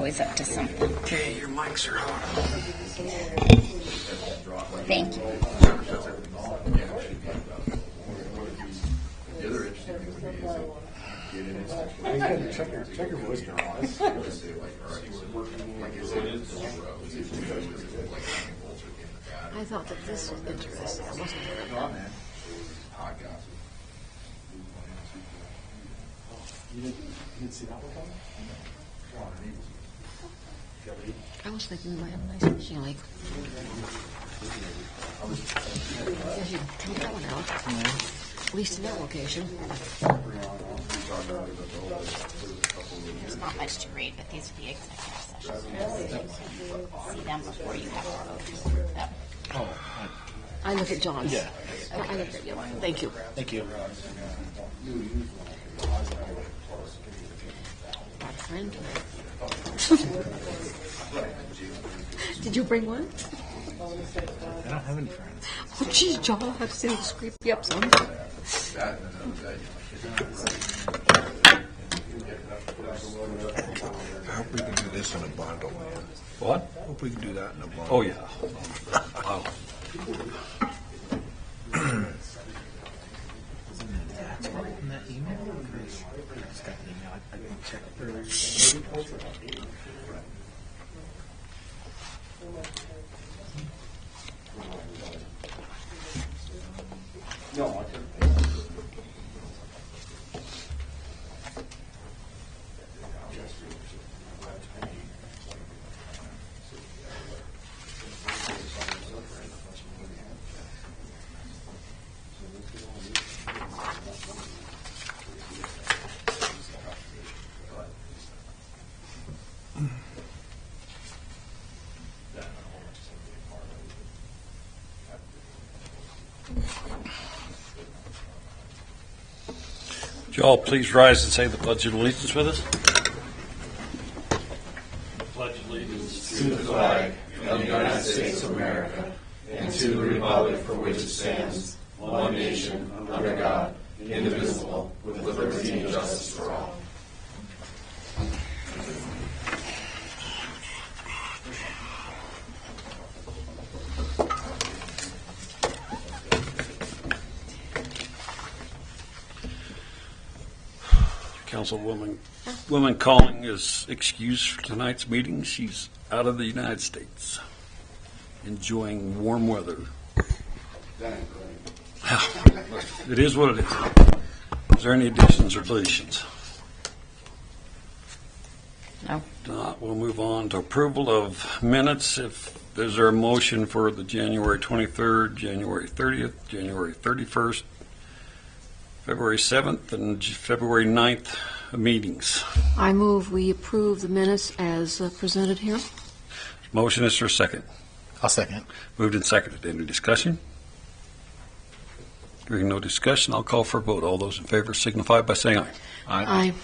always up to something. Okay, your mics are on. Thank you. The other interesting thing would be is get in Check your voice now. say like, all right, so like is it this row? Is it like volts in the battery? I thought that this was interesting. I wasn't aware of that. Hot gases. You didn't see that one coming? I was thinking we might have a nice fishing lake. Yes, you can take that one out. At least in that location. There's not much to read, but these are the executive sessions. See them before you have to vote. Yep. I look at John's. Yeah. I look at you. Thank you. Thank you. My friend. Did you bring one? I don't have any friends. Oh, geez, John, I'll have to say to scrape you up some. That and another I hope we can do this in a bundle, man. What? I hope we can do that in a bundle. Oh, yeah. Wow. That's right in that email. I just got an email. I didn't check it earlier. Would you all please rise and say the Pledge of Allegiance with us? Pledge allegiance to the flag of the United States of America and to the republic for which it stands, one nation, under God, indivisible, with liberty and justice for all. Councilwoman Calling is excused for tonight's meeting. She's out of the United States, enjoying warm weather. It is what it is. Is there any additions or deletions? No. If not, we'll move on to approval of minutes. If there's a motion for the January 23rd, January 30th, January 31st, February 7th, and February 9th meetings. I move we approve the minutes as presented here. Motion is for a second. I'll second. Moved and seconded. Any discussion? Hearing no discussion, I'll call for a vote. All those in favor signify by saying aye. Aye.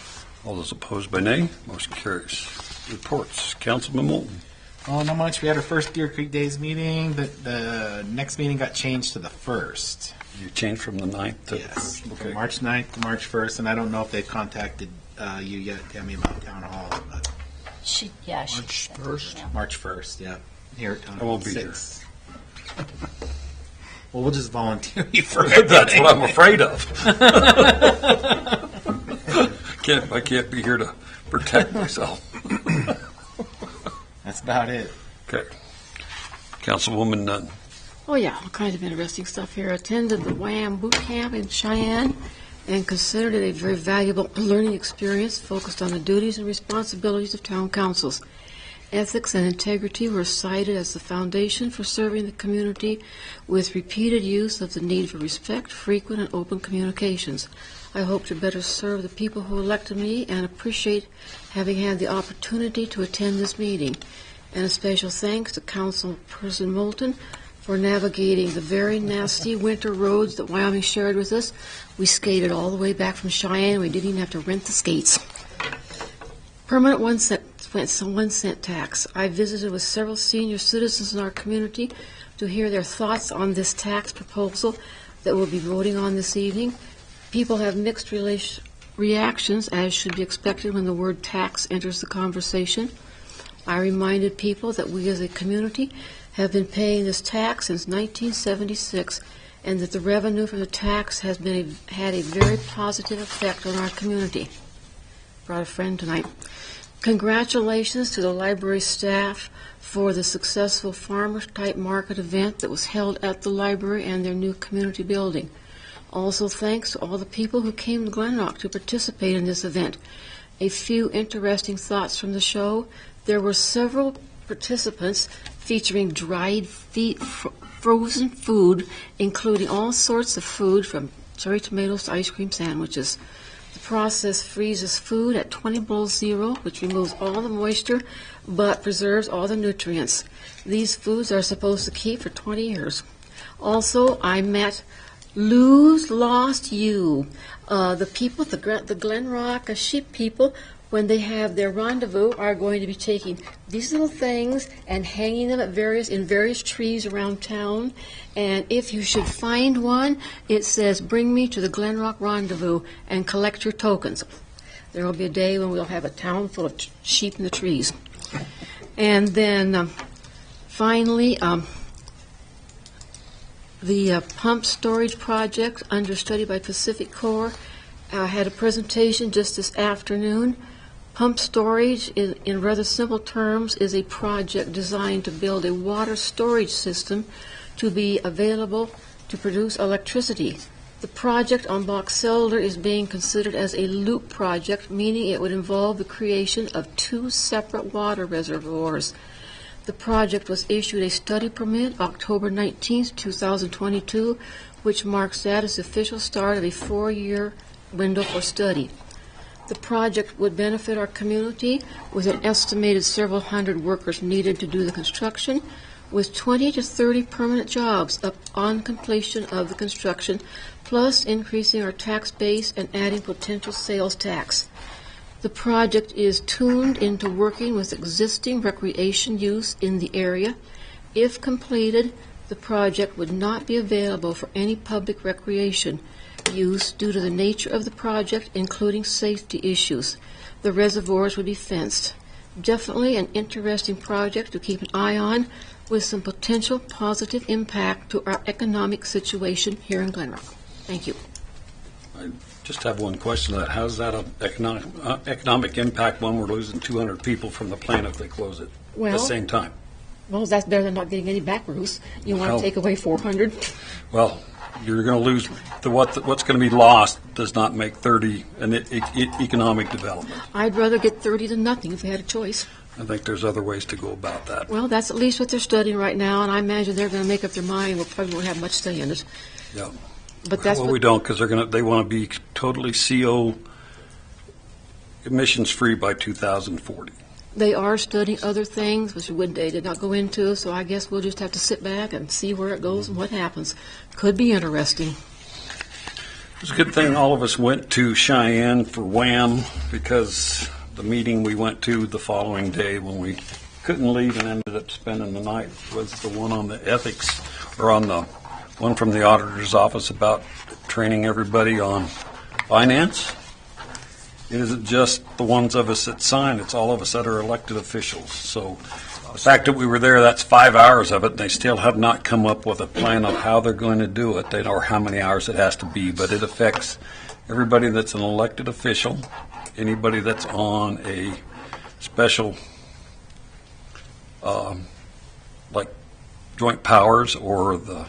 All those opposed by nay. Motion carries. Reports. Councilman Moulton. Oh, not much. We had our first Deer Creek Days meeting. The next meeting got changed to the 1st. You changed from the 9th to... Yes. Okay. From March 9th to March 1st, and I don't know if they've contacted you yet, Tammy, about town hall. But She March 1st? Yeah. March 1st, yeah. Here at town I hall. won't be 6. Well, we'll just volunteer you for it. That's what I'm afraid of. I can't be here to protect myself. That's about it. Okay. Councilwoman Nunn. Oh, yeah, all kinds of interesting stuff here. Attended the WHAM boot camp in Cheyenne and considered it a very valuable learning experience focused on the duties and responsibilities of town councils. Ethics and integrity were cited as the foundation for serving the community with repeated use of the need for respect, frequent, and open communications. I hope to better serve the people who elected me and appreciate having had the opportunity to attend this meeting. And a special thanks to Councilperson Moulton for navigating the very nasty winter roads that Wyoming shared with us. We skated all the way back from Cheyenne. We didn't even have to rent the skates. Permanent 1 cent tax. I visited with several senior citizens in our community to hear their thoughts on this tax proposal that we'll be voting on this evening. People have mixed reactions, as should be expected when the word tax enters the conversation. I reminded people that we as a community have been paying this tax since 1976, and that the revenue from the tax has had a very positive effect on our community. Brought a friend tonight. Congratulations to the library staff for the successful farmers-type market event that was held at the library and their new community building. Also, thanks to all the people who came to Glen Rock to participate in this event. A few interesting thoughts from the show. There were several participants featuring dried frozen food, including all sorts of food from cherry tomatoes to ice cream sandwiches. The process freezes food at 20 below zero, which removes all the moisture but preserves all the nutrients. These foods are supposed to keep for 20 years. Also, I met Lose Lost You. The people, the Glen Rock sheep people, when they have their rendezvous, are going to be taking these little things and hanging them at in various trees around town. And if you should find one, it says, "Bring me to the Glen Rock Rendezvous and collect your tokens." There will be a day when we'll have a town full of sheep in the trees. And then finally, the pump storage project under study by Pacific Corps had a presentation just this afternoon. Pump storage, in rather simple terms, is a project designed to build a water storage system to be available to produce electricity. The project on Box Elder is being considered as a loop project, meaning it would involve the creation of 2 separate water reservoirs. The project was issued a study permit October 19, 2022, which marks that as the official start of a 4-year window for study. The project would benefit our community with an estimated several hundred workers needed to do the construction, with 20 to 30 permanent jobs on completion of the construction, plus increasing our tax base and adding potential sales tax. The project is tuned into working with existing recreation use in the area. If completed, the project would not be available for any public recreation use due to the nature of the project, including safety issues. The reservoirs would be fenced. Definitely an interesting project to keep an eye on, with some potential positive impact to our economic situation here in Glen Rock. Thank you. I just have one question. How's that an economic impact when we're losing 200 people from the plant if they close it at Well, the same time? Well, that's better than not getting any back, Bruce. You want Well- to take away 400? Well, you're going to lose what's going to be lost does not make 30 an economic development. I'd rather get 30 than nothing if we had a choice. I think there's other ways to go about that. Well, that's at least what they're studying right now, and I imagine they're going to make up their mind. We'll probably won't have much say in it. Yeah. But that's Well, what we don't, because they want to be totally CO emissions free by 2040. they are studying other things, which they did not go into. So I guess we'll just have to sit back and see where it goes and what happens. Could be interesting. It's a good thing all of us went to Cheyenne for WHAM, because the meeting we went to the following day when we couldn't leave and ended up spending the night was the one on the ethics, or on the one from the auditor's office about training everybody on finance. It isn't just the ones of us that sign, it's all of us that are elected officials. So the fact that we were there, that's 5 hours of it, and they still have not come up with a plan of how they're going to do it, or how many hours it has to be, but it affects everybody that's an elected official, anybody that's on a special, like joint powers, or the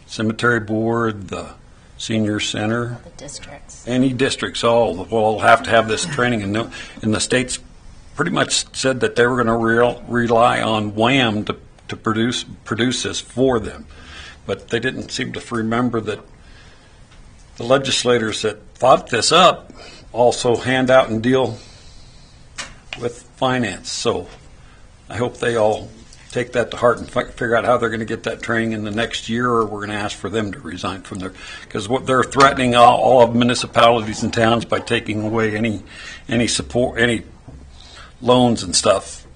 cemetery board, the senior center, The districts. any districts, all will all have to have this training. And the states pretty much said that they were going to rely on WHAM to produce this for them. But they didn't seem to remember that the legislators that thought this up also hand out and deal with finance. So I hope they all take that to heart and figure out how they're going to get that training in the next year, or we're going to ask for them to resign from there, because what they're threatening all of municipalities and towns by taking away any support, any loans and stuff,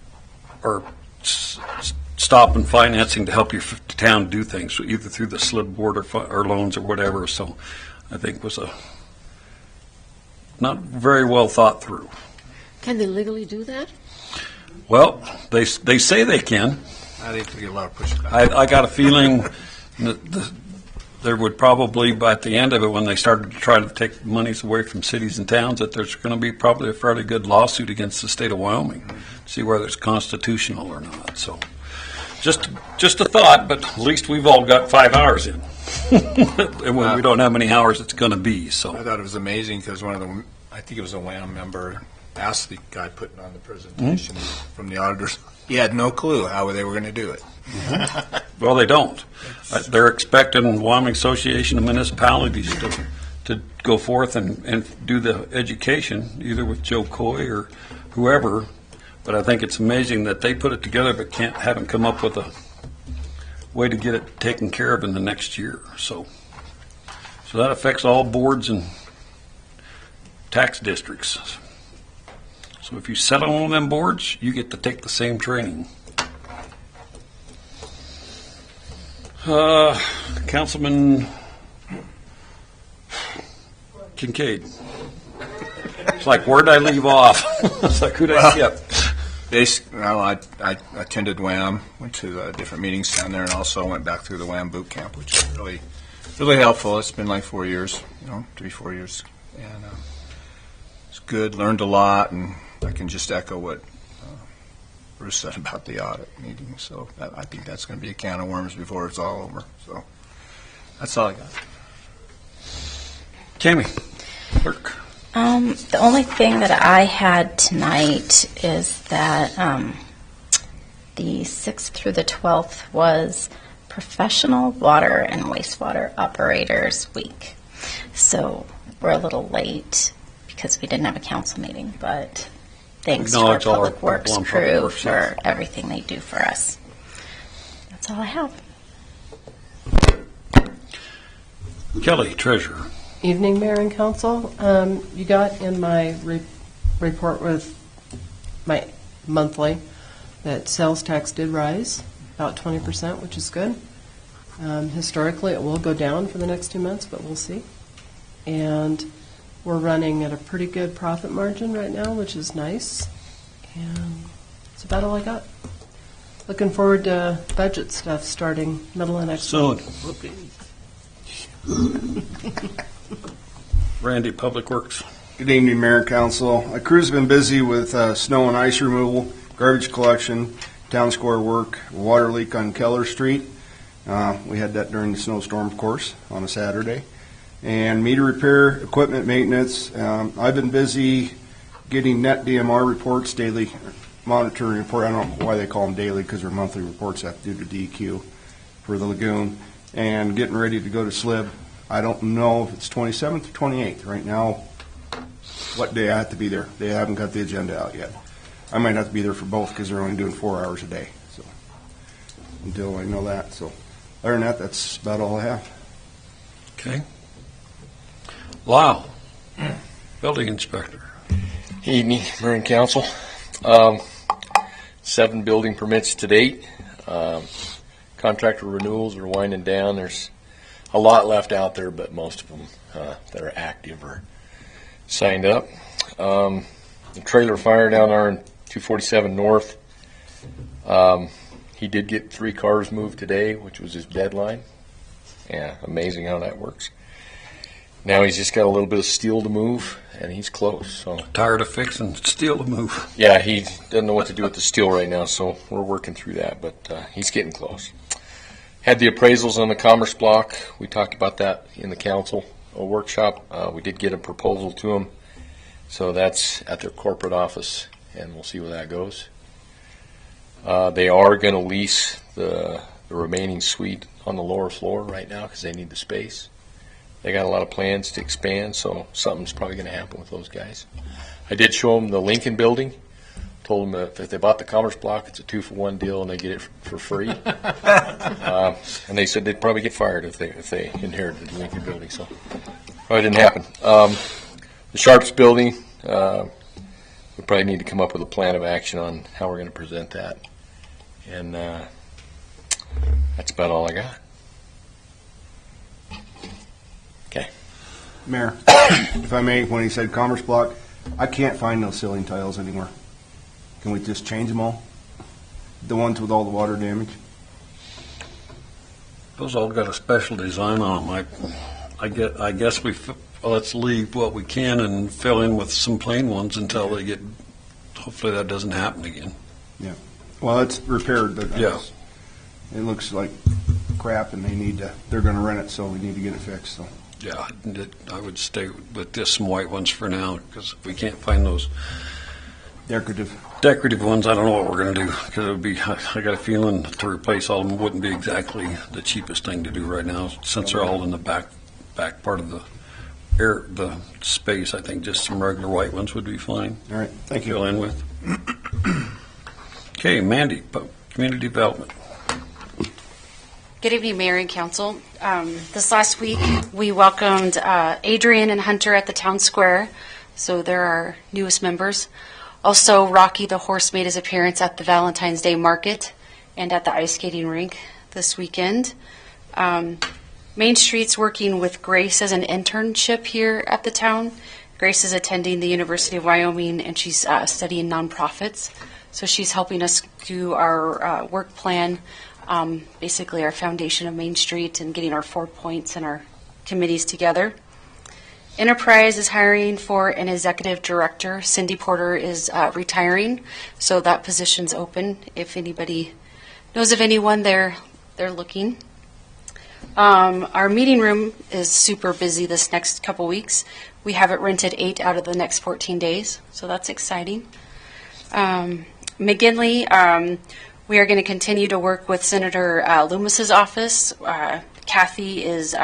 or stopping financing to help your town do things, either through the SLID board or loans or whatever. So I think was a not very well thought through. Can they legally do that? Well, they say they can. I think we get a lot of pushback. I got a feeling that there would probably, by at the end of it, when they started to try to take monies away from cities and towns, that there's going to be probably a fairly good lawsuit against the state of Wyoming, see whether it's constitutional or not. So, just a thought, but at least we've all got 5 hours in. And when we don't have many hours, it's going to be. I So, thought it was amazing because I think it was a WAM member, asked the guy putting on the presentation from the auditors. He had no clue how they were going to do it. well, they don't. They're expecting Wyoming Association of Municipalities to go forth and do the education, either with Joe Coy or whoever. But I think it's amazing that they put it together but haven't come up with a way to get it taken care of in the next year. So that affects all boards and tax districts. So if you sit on one of them boards, you get to take the same training. Councilman Kincaid. It's like, where'd I leave off? It's like, who'd I skip? I attended WAM, went to different meetings down there, and also went back through the WAM boot camp, which is really, really helpful. It's been like 4 years, 3-4 years, and it's good. Learned a lot, and I can just echo what Bruce said about the audit meeting. So I think that's going to be a can of worms before it's all over. So that's all I got. Tammy, clerk. The only thing that I had tonight is that the 6th through the 12th was Professional Water and Wastewater Operators Week. So we're a little late because we didn't have a council meeting, but thanks to our Acknowledge all our Public Works people on crew Public Works, for yes. everything they do for us. That's all I have. Kelly, treasurer. Evening, Mayor and Council. You got in my report with my monthly that sales tax did rise about 20%, which is good. Historically, it will go down for the next 2 months, but we'll see. And we're running at a pretty good profit margin right now, which is nice. And that's about all I got. Looking forward to budget stuff starting middle of next month. Randy, Public Works. Good evening, Mayor and Council. Crew's been busy with snow and ice removal, garbage collection, town square work, water leak on Keller Street. We had that during the snowstorm, of course, on a Saturday. And meter repair, equipment maintenance. I've been busy getting net DMR reports, daily monitoring report. I don't know why they call them daily because they're monthly reports have to do to DEQ for the lagoon. And getting ready to go to SLIB. I don't know if it's 27th or 28th. Right now, what day I have to be there. They haven't got the agenda out yet. I might have to be there for both because they're only doing 4 hours a day. So until I know that. So other than that, that's about all I have. Okay. Lyle, building inspector. Evening, Mayor and Council. 7 building permits to date. Contractor renewals are winding down. There's a lot left out there, but most of them that are active are signed up. The trailer fire down there in 247 North. He did get 3 cars moved today, which was his deadline. Yeah, amazing how that works. Now he's just got a little bit of steel to move, and he's close. So Tired of fixing steel to move. yeah, he doesn't know what to do with the steel right now, so we're working through that, but he's getting close. Had the appraisals on the Commerce Block. We talked about that in the council workshop. We did get a proposal to them, so that's at their corporate office, and we'll see where that goes. They are going to lease the remaining suite on the lower floor right now because they need the space. They got a lot of plans to expand, so something's probably going to happen with those guys. I did show them the Lincoln building. Told them if they bought the Commerce Block, it's a 2-for-1 deal, and they get it for free. And they said they'd probably get fired if they inherited the Lincoln building. So probably didn't happen. The Sharps building, we probably need to come up with a plan of action on how we're going to present that. And that's about all I got. Okay. Mayor, if I may, when he said Commerce Block, I can't find those ceiling tiles anymore. Can we just change them all? The ones with all the water damage? Those all got a special design on them. I guess let's leave what we can and fill in with some plain ones until they get, hopefully that doesn't happen again. Well, it's repaired, but Yeah. it looks like crap, and they're going to rent it, so we need to get it fixed. So Yeah, I would stay with just some white ones for now, because if we can't find those decorative ones, I don't know what we're going to do, because it would be, I got a feeling to replace all of them wouldn't be exactly the cheapest thing to do right now, since they're all in the back part of the space. I think just some regular white ones would be fine. All right, thank you. Fill in with. Okay, Mandy, Community Development. Good evening, Mayor and Council. This last week, we welcomed Adrian and Hunter at the Town Square, so they're our newest members. Also, Rocky the horse made his appearance at the Valentine's Day Market and at the ice skating rink this weekend. Main Street's working with Grace as an internship here at the town. Grace is attending the University of Wyoming, and she's studying nonprofits. So she's helping us do our work plan, basically our foundation of Main Street, and getting our 4 points and our committees together. Enterprise is hiring for an executive director. Cindy Porter is retiring, so that position's open. If anybody knows of anyone, they're looking. Our meeting room is super busy this next couple weeks. We have it rented 8 out of the next 14 days, so that's exciting. McGinley, we are going to continue to work with Senator Loomis's office. Kathy is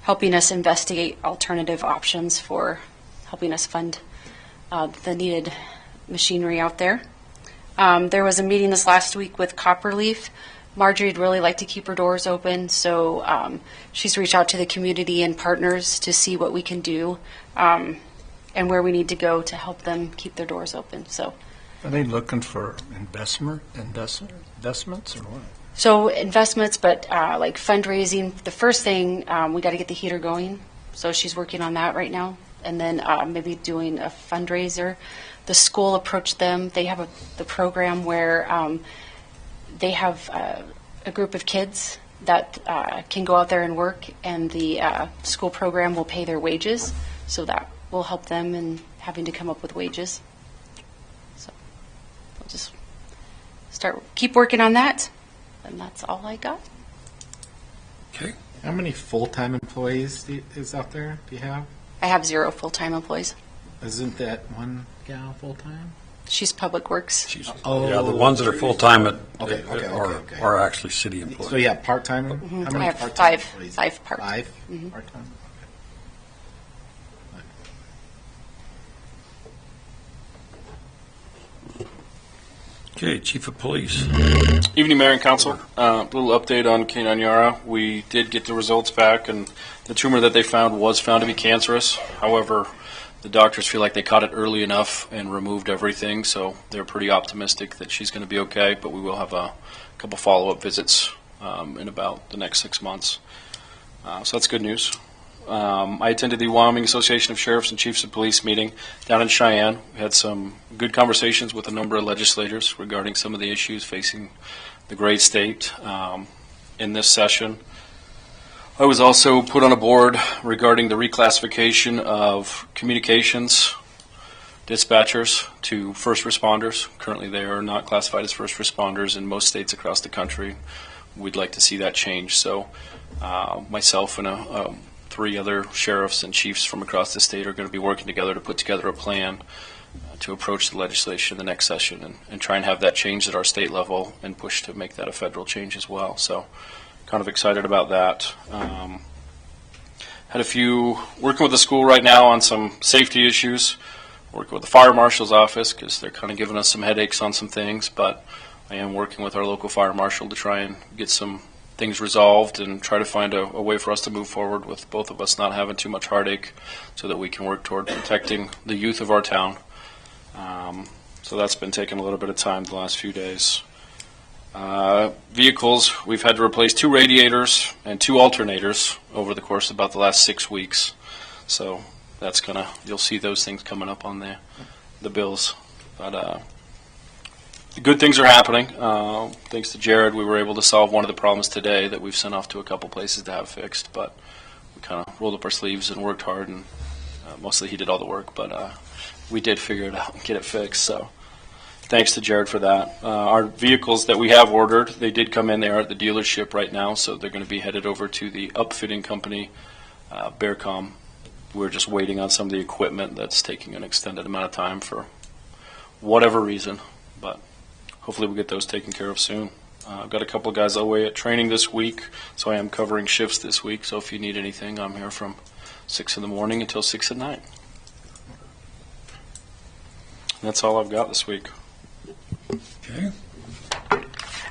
helping us investigate alternative options for helping us fund the needed machinery out there. There was a meeting this last week with Copperleaf. Marjorie'd really like to keep her doors open, so she's reached out to the community and partners to see what we can do and where we need to go to help them keep their doors open. So. Are they looking for investments or what? So investments, but like fundraising. The first thing, we got to get the heater going. So she's working on that right now. And then maybe doing a fundraiser. The school approached them. They have the program where they have a group of kids that can go out there and work, and the school program will pay their wages. So that will help them in having to come up with wages. So we'll just keep working on that. And that's all I got. Okay. How many full-time employees is out there? Do you have? I have 0 full-time employees. Isn't that one gal full-time? She's Public Works. Yeah, the ones that are full-time Okay. are actually city employees. So yeah, part-time. Mm-hmm. How many I have part-time five employees? part. 5 Mm-hmm. part-time. Okay, Chief of Police. Evening, Mayor and Council. A little update on Canine Yara. We did get the results back, and the tumor that they found was found to be cancerous. However, the doctors feel like they caught it early enough and removed everything, so they're pretty optimistic that she's going to be okay, but we will have a couple follow-up visits in about the next 6 months. So that's good news. I attended the Wyoming Association of Sheriffs and Chiefs of Police meeting down in Cheyenne. We had some good conversations with a number of legislators regarding some of the issues facing the great state in this session. I was also put on a board regarding the reclassification of communications dispatchers to first responders. Currently, they are not classified as first responders in most states across the country. We'd like to see that change. So myself and 3 other sheriffs and chiefs from across the state are going to be working together to put together a plan to approach the legislation in the next session and try and have that changed at our state level and push to make that a federal change as well. So kind of excited about that. Had a few, working with the school right now on some safety issues, working with the fire marshal's office because they're kind of giving us some headaches on some things, but I am working with our local fire marshal to try and get some things resolved and try to find a way for us to move forward with both of us not having too much heartache so that we can work toward protecting the youth of our town. So that's been taking a little bit of time the last few days. Vehicles, we've had to replace 2 radiators and 2 alternators over the course of about the last 6 weeks. So that's you'll see those things coming up on the bills. But good things are happening. Thanks to Jared, we were able to solve one of the problems today that we've sent off to a couple places to have fixed. But we kind of rolled up our sleeves and worked hard, and mostly he did all the work. But we did figure it out and get it fixed. So thanks to Jared for that. Our vehicles that we have ordered, they did come in. They are at the dealership right now, so they're going to be headed over to the upfitting company, Bearcom. We're just waiting on some of the equipment that's taking an extended amount of time for whatever reason, but hopefully we'll get those taken care of soon. I've got a couple of guys away at training this week, so I am covering shifts this week, so if you need anything, I'm here from 6 in the morning until 6 at night. That's all I've got this week. Okay.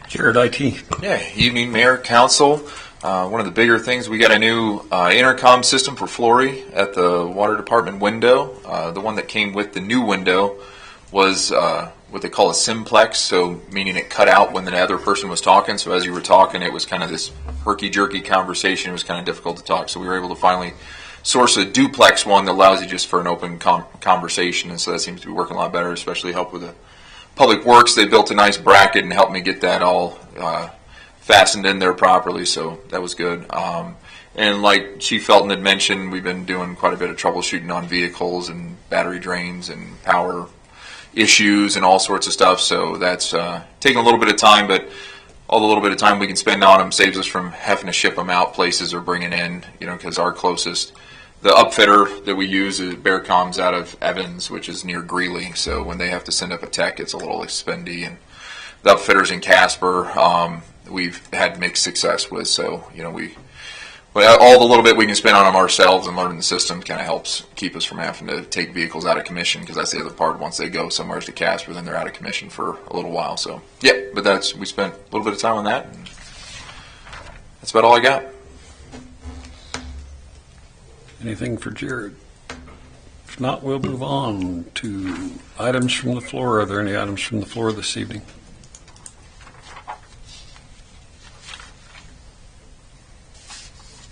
Jared, IT. Yeah, evening, Mayor, Council. One of the bigger things, we got a new intercom system for Flory at the Water Department window. The one that came with the new window was what they call a simplex, so meaning it cut out when the other person was talking. So as you were talking, it was kind of this herky-jerky conversation. It was kind of difficult to talk. So we were able to finally source a duplex one that allows you just for an open conversation. And so that seems to be working a lot better, especially help with the Public Works. They built a nice bracket and helped me get that all fastened in there properly. So that was good. And like Chief Felton had mentioned, we've been doing quite a bit of troubleshooting on vehicles and battery drains and power issues and all sorts of stuff, so that's taking a little bit of time, but all the little bit of time we can spend on them saves us from having to ship them out places or bringing in, because our closest, the upfitter that we use is Bearcom's out of Evans, which is near Greeley, so when they have to send up a tech, it's a little expendy, and the upfitters in Casper, we've had mixed success with, so, but all the little bit we can spend on them ourselves and learning the system kind of helps keep us from having to take vehicles out of commission, because that's the other part. Once they go somewhere to Casper, then they're out of commission for a little while. So, yeah, but we spent a little bit of time on that. And that's about all I got. Anything for Jared? If not, we'll move on to items from the floor. Are there any items from the floor this evening?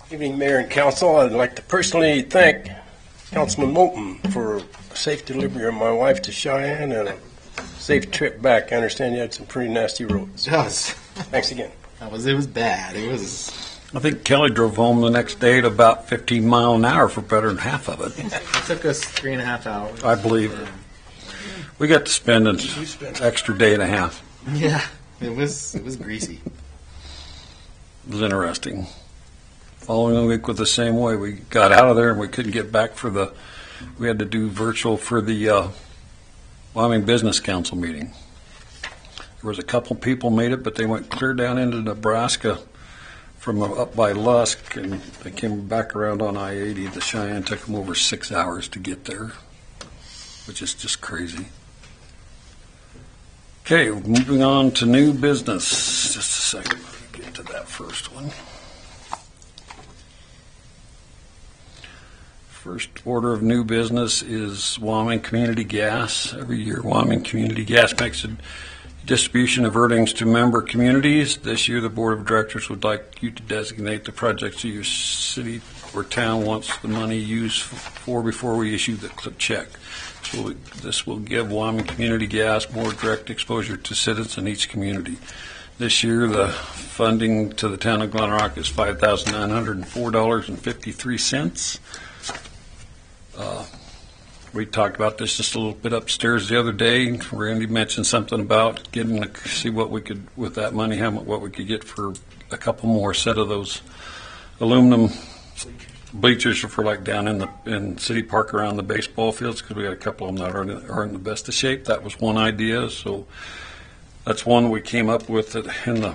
Evening, Mayor and Council. I'd like to personally thank Councilman Moulton for a safe delivery of my wife to Cheyenne and a safe trip back. I understand you had some pretty nasty roads. Yes. Thanks again. It was bad. I think Kelly drove home the next day at about 15 miles an hour for better than half of it. It took us 3.5 hours. I believe it. We got to spend an extra day and a half. Yeah, it was greasy. It was interesting. Following week was the same way. We got out of there and we couldn't get back we had to do virtual for the Wyoming Business Council meeting. There was a couple people made it, but they went clear down into Nebraska from up by Lusk, and they came back around on I-80. The Cheyenne took them over 6 hours to get there, which is just crazy. Okay, moving on to new business. Just a second, let me get to that first one. First order of new business is Wyoming Community Gas. Every year, Wyoming Community Gas makes a distribution of earnings to member communities. This year, the Board of Directors would like you to designate the projects your city or town wants the money used for before we issue the check. So this will give Wyoming Community Gas more direct exposure to citizens in each community. This year, the funding to the town of Glen Rock is $5,904.53. We talked about this just a little bit upstairs the other day. Randy mentioned something about getting to see what we could, with that money, what we could get for a couple more set of those aluminum bleachers for like down in City Park around the baseball fields, because we got a couple of them that are in the best of shape. That was one idea. So that's one we came up with in the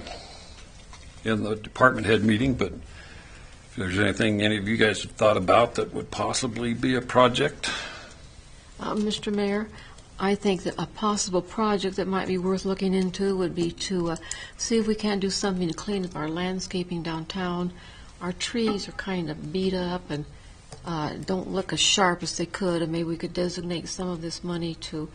department head meeting. But if there's anything any of you guys have thought about that would possibly be a project. Mr. Mayor, I think that a possible project that might be worth looking into would be to see if we can do something to clean up our landscaping downtown. Our trees are kind of beat up and don't look as sharp as they could, and maybe we could designate some of this money to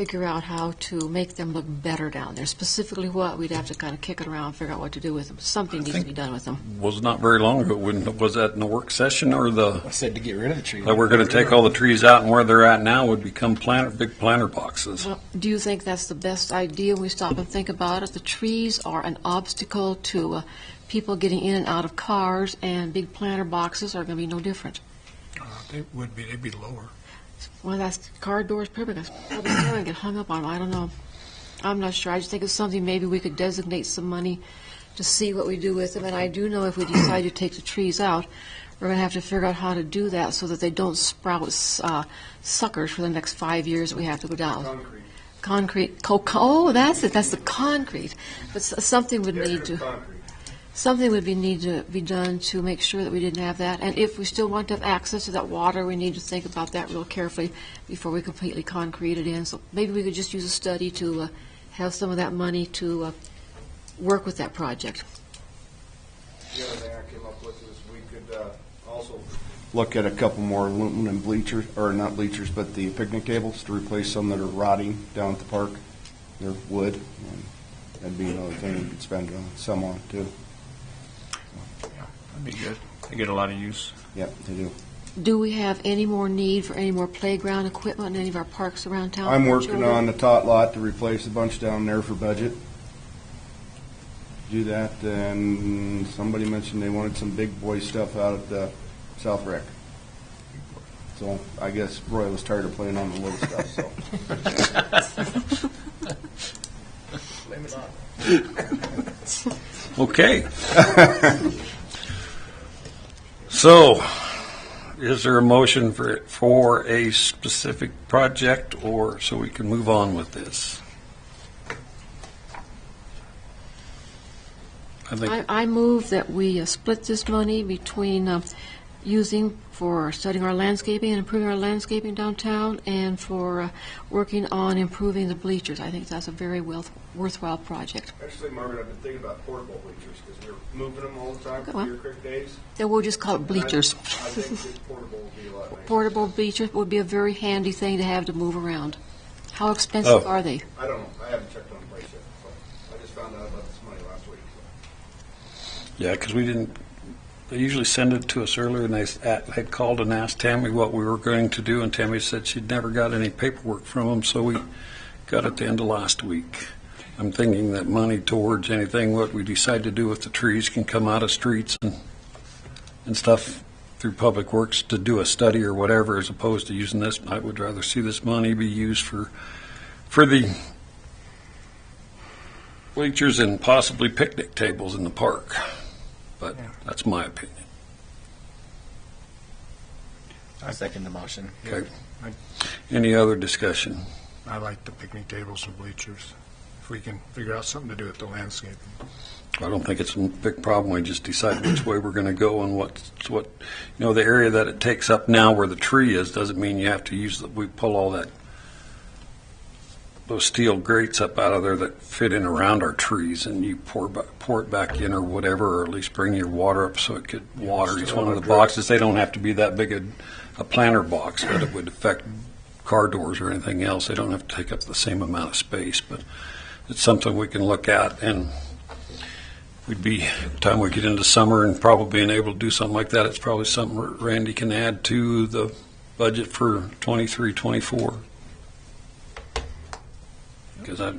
figure out how to make them look better down there. Specifically what, we'd have to kind of kick it around, figure out what to do with them. Something needs to be done with them. Was not very long ago, was that in the work session or I said to get rid of the tree. that we're going to take all the trees out and where they're at now would become big planter boxes? Well, do you think that's the best idea when we stop and think about it? The trees are an obstacle to people getting in and out of cars, and big planter boxes are going to be no different. They would be, they'd be lower. Well, that's car doors, probably going to get hung up on them. I don't know. I'm not sure. I just think it's something maybe we could designate some money to see what we do with them. And I do know if we decide to take the trees out, we're going to have to figure out how to do that so that they don't sprout suckers for the next 5 years that we have to go down. Concrete. Oh, that's it. That's the concrete. But something would need to. Something would need to be done to make sure that we didn't have that. And if we still want to have access to that water, we need to think about that real carefully before we completely concrete it in. So maybe we could just use a study to have some of that money to work with that project. The other thing I came up with is we could also look at a couple more aluminum bleachers, or not bleachers, but the picnic tables to replace some that are rotting down at the park. They're wood, and that'd be another thing we could spend some on too. That'd be good. They get a lot of use. Yep, they do. Do we have any more need for any more playground equipment in any of our parks around town? I'm for working children? on the tot lot to replace a bunch down there for budget. Do that, and somebody mentioned they wanted some big boy stuff out at the South Rec. So I guess Roy was tired of playing on the little stuff, so. Blame it on. Okay. So, is there a motion for a specific project, or so we can move on with this? I move that we split this money between using for studying our landscaping and improving our landscaping downtown, and for working on improving the bleachers. I think that's a very worthwhile project. Actually, Margaret, I've been thinking about portable bleachers because we're moving them all the time for Well, Deer Creek days. Then we'll just call it bleachers. I think this portable would be a lot nicer. Portable bleachers would be a very handy thing to have to move around. How expensive are they? I don't know. I haven't checked on the price yet. So I just found out about this money last week. Yeah, because we didn't, they usually send it to us earlier, and they had called and asked Tammy what we were going to do, and Tammy said she'd never got any paperwork from them, so we got it the end of last week. I'm thinking that money towards anything, what we decide to do with the trees, can come out of streets and stuff through Public Works to do a study or whatever, as opposed to using this. I would rather see this money be used for the bleachers and possibly picnic tables in the park. But that's my opinion. I second the motion. Okay. Any other discussion? I like the picnic tables and bleachers. If we can figure out something to do with the landscaping. I don't think it's a big problem. We just decide which way we're going to go and what, the area that it takes up now where the tree is doesn't mean you have to use we pull all those steel grates up out of there that fit in around our trees, and you pour it back in or whatever, or at least bring your water up so it could water each one of the boxes. They don't have to be that big a planter box, but it would affect car doors or anything else. They don't have to take up the same amount of space, but it's something we can look at, and we'd be, by the time we get into summer and probably being able to do something like that, it's probably something Randy can add to the budget for 23-24. Because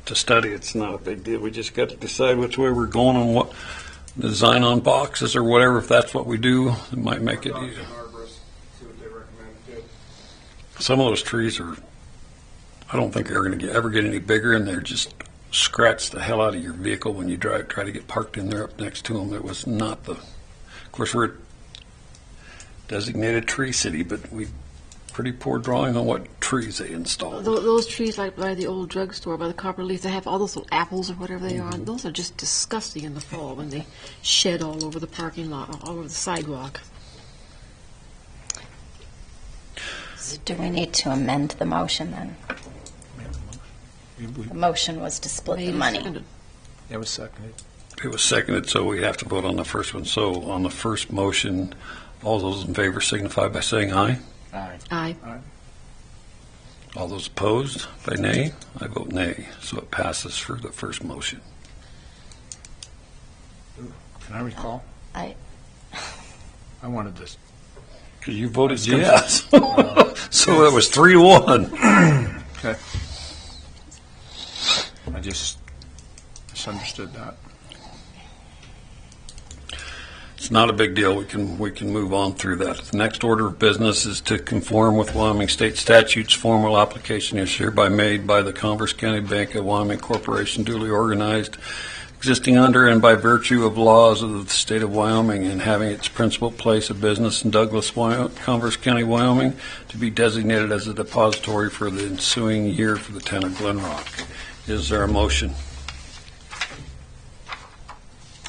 to study, it's not a big deal. We just got to decide which way we're going and what design on boxes or whatever. If that's what we do, it might make it easier. See what they recommend too. Some of those trees I don't think they're going to ever get any bigger, and they're just scratch the hell out of your vehicle when you try to get parked in there up next to them. It was not of course, we're a designated tree city, but we pretty poor drawing on what trees they installed. Those trees like by the old drugstore, by the Copper Leaf, they have all those little apples or whatever they are. Those are just disgusting in the fall when they shed all over the parking lot, all over the sidewalk. So do we need to amend the motion then? The motion was to split the money. It was seconded. It was seconded, so we have to vote on the first one. So on the first motion, all those in favor signify by saying aye. Aye. Aye. All those opposed by nay? I vote nay, so it passes for the first motion. Can I recall? I wanted this. Because you voted yes. So it was 3-1. Okay. I just misunderstood that. It's not a big deal. We can move on through that. The next order of business is to conform with Wyoming state statutes. Formal application is hereby made by the Converse County Bank of Wyoming Corporation, duly organized, existing under and by virtue of laws of the state of Wyoming, and having its principal place of business in Douglas, Converse County, Wyoming, to be designated as a depository for the ensuing year for the town of Glen Rock. Is there a motion?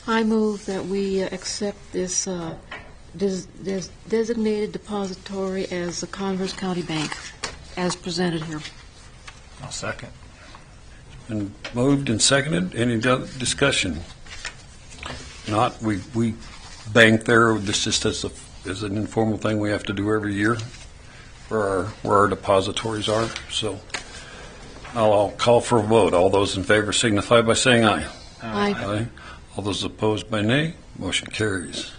I move that we accept this designated depository as the Converse County Bank, as presented here. I'll second. And moved and seconded. Any discussion? Not. We bank there. This just is an informal thing we have to do every year where our depositories are. So I'll call for a vote. All those in favor signify by saying aye. Aye. All those opposed by nay. Motion carries.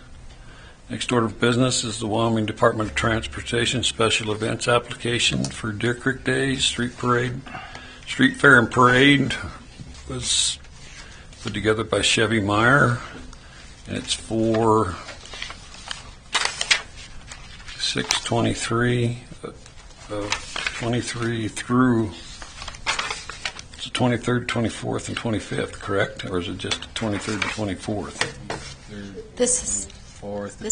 Next order of business is the Wyoming Department of Transportation special events application for Deer Creek Day Street Fair and Parade was put together by Chevy Meyer, and it's for 6/23 23 through the 23rd, 24th, and 25th, correct? Or is it just the 23rd and 24th? this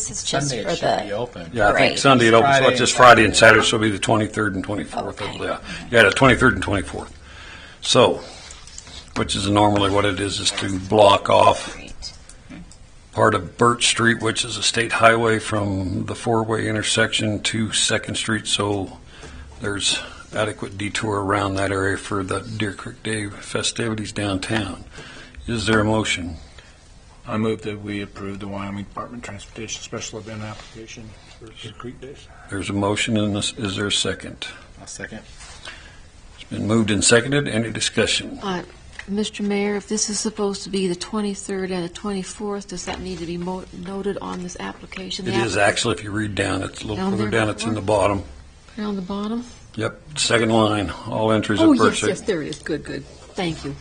is just Sunday for it should be the open. Yeah, I think Parade. Sunday it opens, so it's just Friday and Saturday, so it'll be the 23rd and 24th. Okay. Yeah, the 23rd and 24th. So, which is normally what it is to block off part of Birch Street, which is a state highway, from the four-way intersection to 2nd Street, so there's adequate detour around that area for the Deer Creek Day festivities downtown. Is there a motion? I move that we approve the Wyoming Department of Transportation special event application for Deer Creek Days. There's a motion, and is there a second? I'll second. It's been moved and seconded. Any discussion? Mr. Mayor, if this is supposed to be the 23rd and the 24th, does that need to be noted on this application? It is actually, if you read down, it's a little Down further there down, it's in before? the bottom. Put it on the bottom? Yep, second line, all entries Oh, of yes, purchase. yes, there it is. Good, good. Thank you.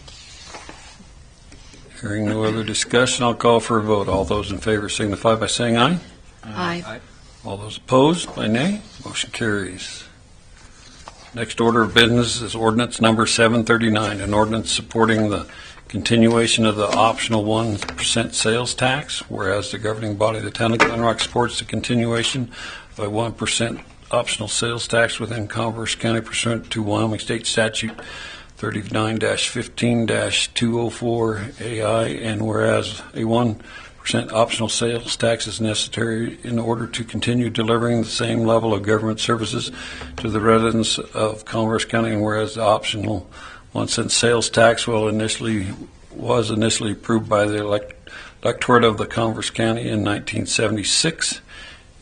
Hearing no other discussion, I'll call for a vote. All those in favor signify by saying aye. Aye. All those opposed by nay. Motion carries. Next order of business is ordinance number 739, an ordinance supporting the continuation of the optional 1% sales tax, whereas the governing body of the town of Glen Rock supports the continuation of a 1% optional sales tax within Converse County pursuant to Wyoming State Statute 39-15-204 AI, and whereas a 1% optional sales tax is necessary in order to continue delivering the same level of government services to the residents of Converse County, and whereas the optional 1-cent sales tax was initially approved by the electorate of the Converse County in 1976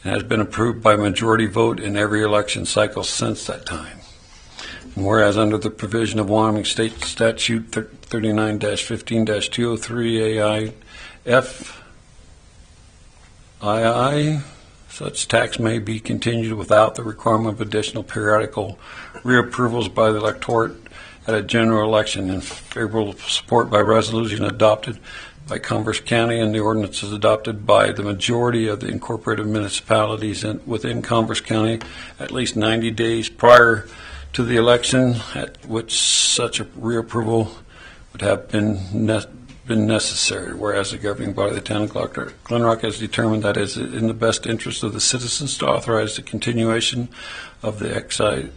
and has been approved by majority vote in every election cycle since that time. And whereas under the provision of Wyoming State Statute 39-15-203 II, such tax may be continued without the requirement of additional periodical reapprovals by the electorate at a general election, in favorable support by resolution adopted by Converse County, and the ordinance is adopted by the majority of the incorporated municipalities within Converse County at least 90 days prior to the election, at which such a reapproval would have been necessary, whereas the governing body of the town of Glen Rock has determined that it is in the best interest of the citizens to authorize the continuation of the excise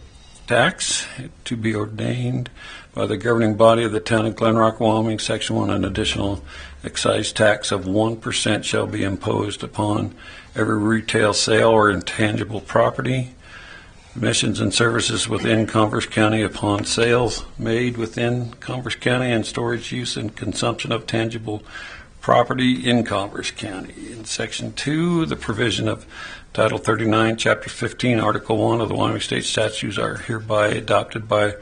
tax to be ordained by the governing body of the town of Glen Rock, Wyoming. Section 1, an additional excise tax of 1% shall be imposed upon every retail sale or intangible property, admissions and services within Converse County upon sales made within Converse County, and storage, use, and consumption of tangible property in Converse County. In Section 2, the provision of Title 39, Chapter 15, Article 1 of the Wyoming State Statutes are hereby adopted by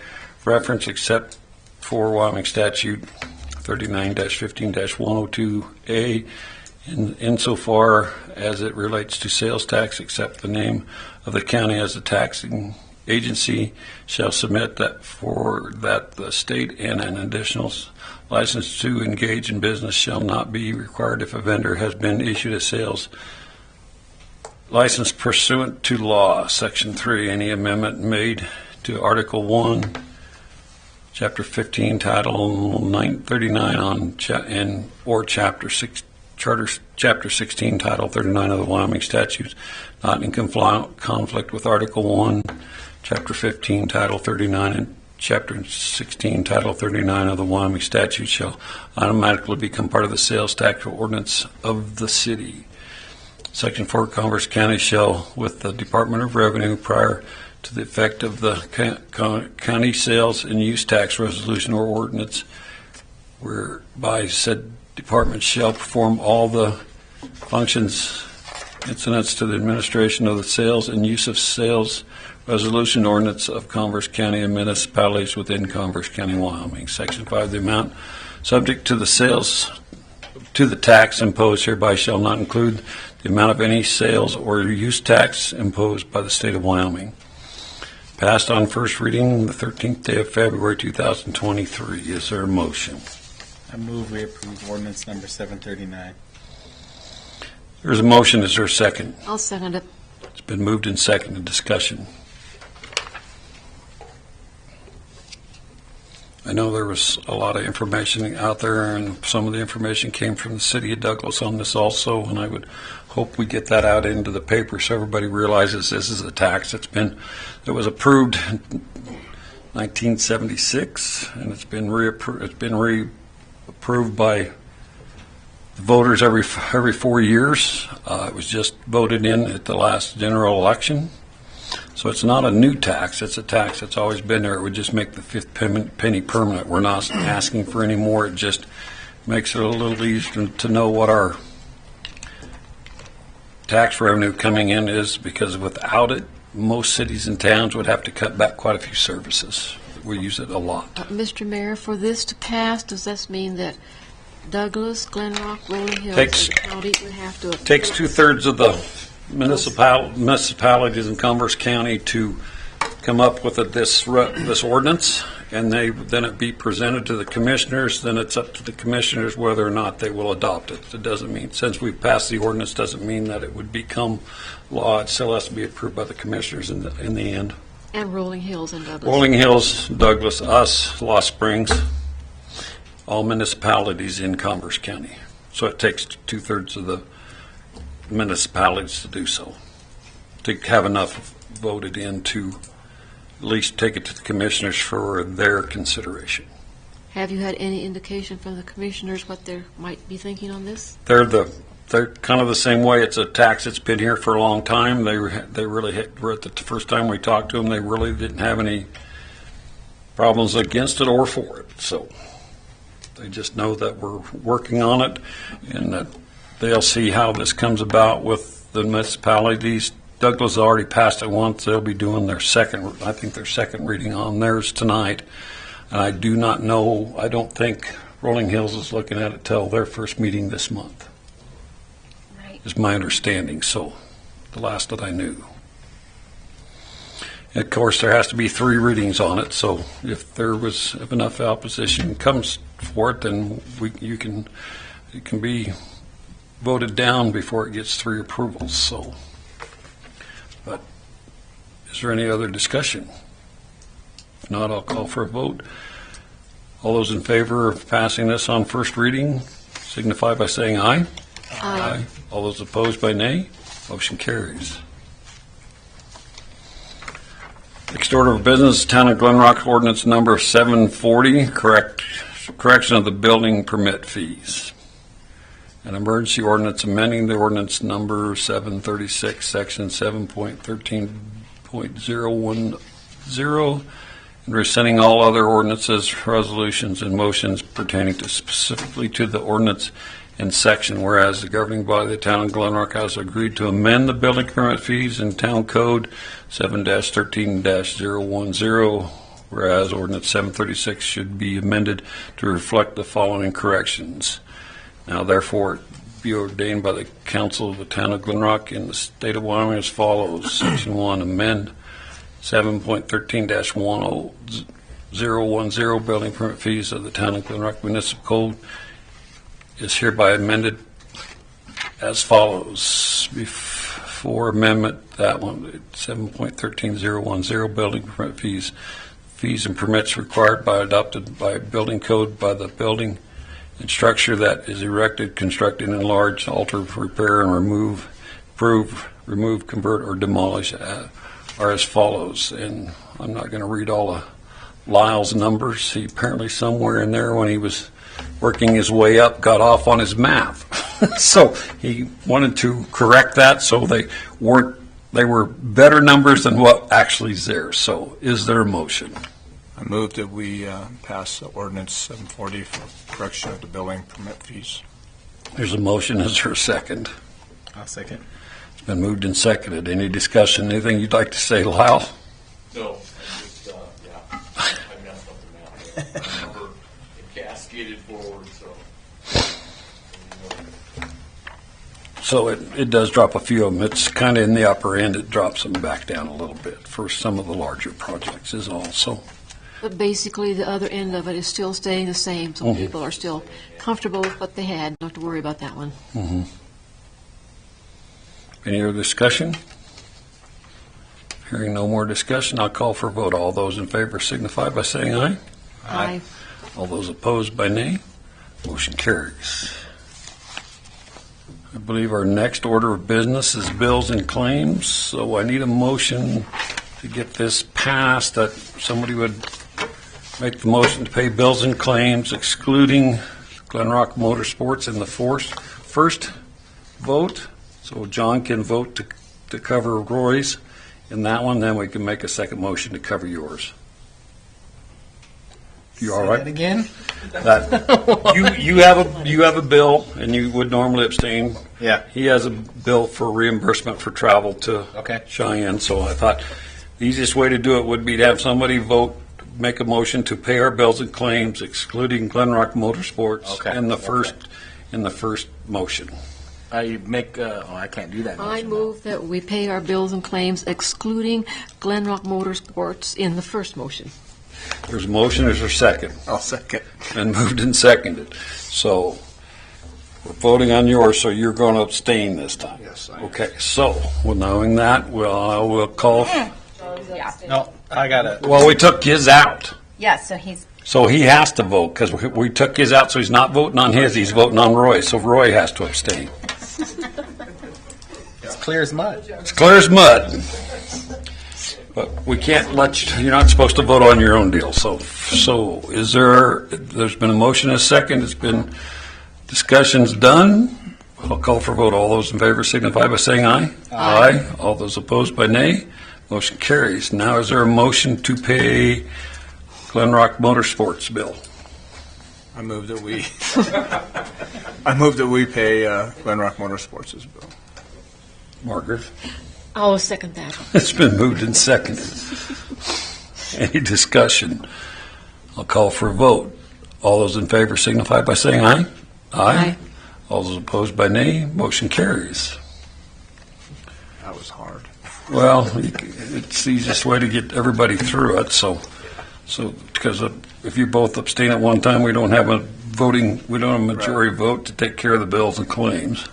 reference except for Wyoming Statute 39-15-102A insofar as it relates to sales tax, except the name of the county as the taxing agency shall submit that for that the state and an additional license to engage in business shall not be required if a vendor has been issued a sales license pursuant to law. Section 3, any amendment made to Article 1, Chapter 15, Title 39 on or Chapter 6, Chapter 16, Title 39 of the Wyoming Statutes, not in conflict with Article 1, Chapter 15, Title 39, and Chapter 16, Title 39 of the Wyoming Statutes shall automatically become part of the sales tax ordinance of the city. Section 4, Converse County shall, with the Department of Revenue, prior to the effect of the county sales and use tax resolution or ordinance, whereby said department shall perform all the functions incidents to the administration of the sales and use of sales resolution ordinance of Converse County and municipalities within Converse County, Wyoming. Section 5, the amount subject to the sales to the tax imposed hereby shall not include the amount of any sales or use tax imposed by the state of Wyoming. Passed on first reading the 13th day of February 2023. Is there a motion? I move we approve ordinance number 739. There's a motion. Is there a second? I'll second it. It's been moved and seconded. Discussion. I know there was a lot of information out there, and some of the information came from the city of Douglas on this also, and I would hope we get that out into the paper so everybody realizes this is a tax that was approved in 1976, and it's been reapproved by the voters every 4 years. It was just voted in at the last general election. So it's not a new tax. It's a tax that's always been there. It would just make the fifth penny permanent. We're not asking for any more. It just makes it a little easier to know what our tax revenue coming in is, because without it, most cities and towns would have to cut back quite a few services. We use it a lot. Mr. Mayor, for this to pass, does this mean that Douglas, Glen Rock, Rolling Hills, Takes- and County would have to... Takes 2/3 of the municipalities in Converse County to come up with this ordinance, and then it be presented to the commissioners. Then it's up to the commissioners whether or not they will adopt it. It doesn't mean, since we've passed the ordinance, doesn't mean that it would become law. It still has to be approved by the commissioners in the end. And Rolling Hills and Douglas. Rolling Hills, Douglas, us, Lost Springs, all municipalities in Converse County. So it takes 2/3 of the municipalities to do so, to have enough voted in to at least take it to the commissioners for their consideration. Have you had any indication from the commissioners what they might be thinking on this? They're kind of the same way. It's a tax that's been here for a long time. They really were at the first time we talked to them, they really didn't have any problems against it or for it. So they just know that we're working on it, and that they'll see how this comes about with the municipalities. Douglas already passed it once. They'll be doing their second reading on theirs tonight. And I do not know, I don't think Rolling Hills is looking at it till their first meeting this month. Right. Is my understanding, so the last that I knew. And of course, there has to be 3 readings on it, so if enough opposition comes for it, then it can be voted down before it gets 3 approvals. So, but is there any other discussion? If not, I'll call for a vote. All those in favor of passing this on first reading signify by saying aye. Aye. All those opposed by nay. Motion carries. Next order of business, Town of Glen Rock Ordinance Number 740, correction of the building permit fees. An emergency ordinance amending the ordinance number 736, section 7.13.010, and rescinding all other ordinances, resolutions, and motions pertaining specifically to the ordinance in section, whereas the governing body of the town of Glen Rock has agreed to amend the building permit fees in Town Code 7-13-010, whereas ordinance 736 should be amended to reflect the following corrections. Now therefore be ordained by the council of the town of Glen Rock in the state of Wyoming as follows. Section 1, amend 7.13-1010 building permit fees of the town of Glen Rock Municipal Code is hereby amended as follows. Before amendment, that one, 7.13-010 building permit fees and permits required by adopted by building code by the building and structure that is erected, constructed, enlarged, alter, repair, and remove, convert, or demolish are as follows. And I'm not going to read all of Lyle's numbers. He apparently somewhere in there when he was working his way up got off on his math. So he wanted to correct that so they were better numbers than what actually is there. So is there a motion? I move that we pass ordinance 740 for correction of the building permit fees. There's a motion. Is there a second? I'll second. It's been moved and seconded. Any discussion? Anything you'd like to say, Lyle? No, just, I messed up the math. I remember it cascaded forward, so. So it does drop a few of them. It's kind of in the upper end. It drops them back down a little bit for some of the larger projects is all. So. But basically, the other end of it is still staying the same, so people are still comfortable with what they had. Don't have to worry about that one. Mm-hmm. Any other discussion? Hearing no more discussion, I'll call for a vote. All those in favor signify by saying aye. Aye. All those opposed by nay. Motion carries. I believe our next order of business is bills and claims, so I need a motion to get this passed, that somebody would make the motion to pay bills and claims excluding Glen Rock Motorsports in the first vote. So John can vote to cover Roy's in that one, then we can make a second motion to cover yours. You all Say right? that again? You have a bill, and you would normally abstain. Yeah. He has a bill for reimbursement for travel to Cheyenne, so I thought the easiest way to do it would be to have somebody vote, make a motion to pay our bills and claims, excluding Glen Rock Motorsports, in the first motion. I make. I can't do that. I move that we pay our bills and claims excluding Glen Rock Motorsports in the first motion. There's a motion. Is there a second? I'll second. And moved and seconded. So we're voting on yours, so you're going to abstain this time. Yes, I am. Okay. So, well, knowing that, we'll call. Yeah. No, I gotta. Well, we took his out. Yeah, so he's, So he has to vote because we took his out, so he's not voting on his, he's voting on Roy. So Roy has to abstain. It's clear as mud. It's clear as mud. But we can't let you, you're not supposed to vote on your own deal. So is there's been a motion and a second, it's been, discussion's done. I'll call for vote. All those in favor signify by saying aye. Aye. All those opposed by nay. Motion carries. Now is there a motion to pay Glen Rock Motorsports bill? I move that we pay Glen Rock Motorsports' bill. Margaret? I'll second that. It's been moved and seconded. Any discussion? I'll call for a vote. All those in favor signify by saying aye. Aye. All those opposed by nay. Motion carries. That was hard. Well, it's the easiest way to get everybody through it. So because if you both abstain at one time, we don't have a majority vote to take care of the bills and claims.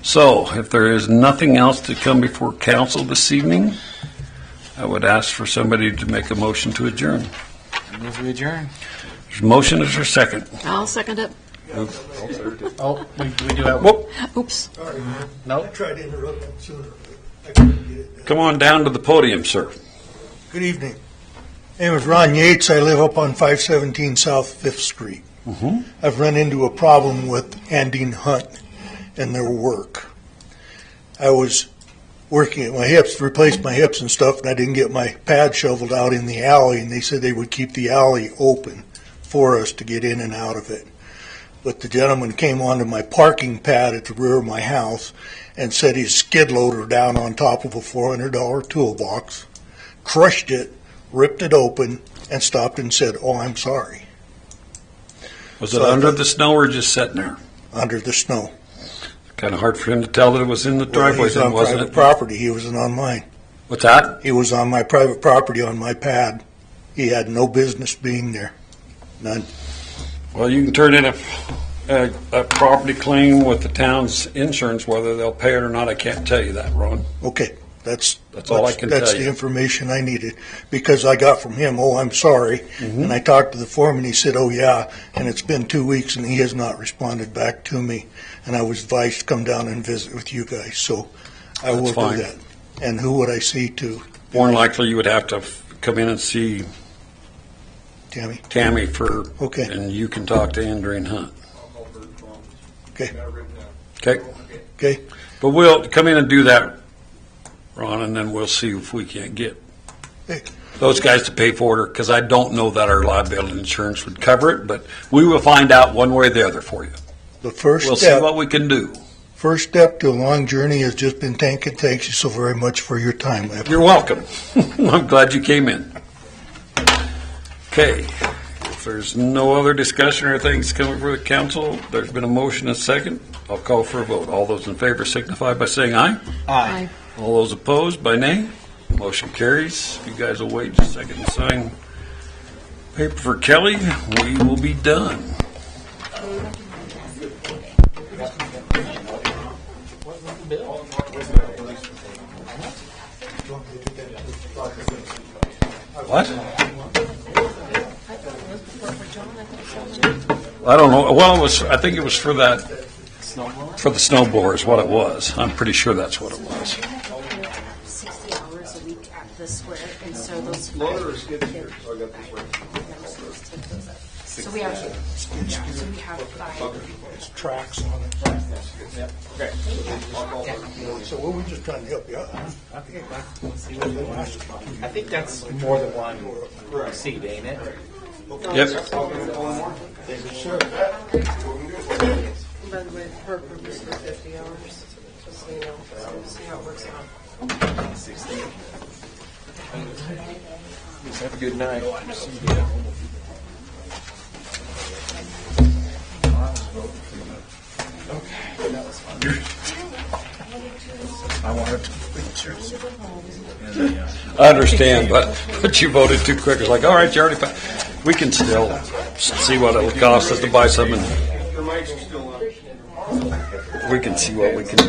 So if there is nothing else to come before council this evening, I would ask for somebody to make a motion to adjourn. I move we adjourn. There's a motion, is there a second? I'll second it. Oh, we do have. Whoop. Oops. No. I tried to interrupt him sooner. I couldn't get it. Come on down to the podium, sir. Good evening. My name is Ron Yates. I live up on 517 South 5th Street. I've run into a problem with Andine Hunt and their work. I was working at my hips, replaced my hips and stuff, and I didn't get my pad shoveled out in the alley, and they said they would keep the alley open for us to get in and out of it. but the gentleman came onto my parking pad at the rear of my house and set his skid loader down on top of a $400 toolbox, crushed it, ripped it open, and stopped and said, "Oh, I'm sorry." Was it under the snow or just sitting there? Under the snow. Kind of hard for him to tell that it was in the Well, driveway, he's on wasn't private it? property. He wasn't on mine. What's that? He was on my private property on my pad. He had no business being there. None. Well, you can turn in a property claim with the town's insurance, whether they'll pay it or not. I can't tell you that, Ron. Okay, that's all I can That's tell the you. information I needed, because I got from him, "Oh, I'm sorry." Mm-hmm. And I talked to the foreman, he said, "Oh, yeah," and it's been 2 weeks and he has not responded back to me. And I was advised to come down and visit with you guys, so I will fine. do that. And who would I see to? More than likely, you would have to come in and see Tammy? for, Okay. and you can talk to Andrew Hunt. Okay. Okay? Okay. But we'll come in and do that, Ron, and then we'll see if we can't get Okay. those guys to pay for it, because I don't know that our liability insurance would cover it, but we will find out one way or the other for you. The first We'll see step, what we can do. first step to a long journey has just been taken. Thank you so very much for your time. You're welcome. I'm glad you came in. Okay, if there's no other discussion or things coming for the council, there's been a motion and a second. I'll call for a vote. All those in favor signify by saying aye. Aye. All those opposed by nay. Motion carries. You guys will wait just a second to sign paper for Kelly. We will be done. What? I don't know. Well, I think it was for that, for the snow blower is what it was. I'm pretty sure that's what it was. 60 hours a week at the square, and so those. Loader or skid steer? So I got this one. So we have, so we have five. It's tracks on it. Okay. So what, we're just trying to help you out. I think that's more than one seat, ain't it? Yep. Sure. By the way, her purpose for 50 hours, just so you know, so see how it works out. Have a good night. I wanted to pictures. I understand, but you voted too quick. It's like, all right, you already, we can still see what it'll cost us to buy something. Your mics are still on. We can see what we can do.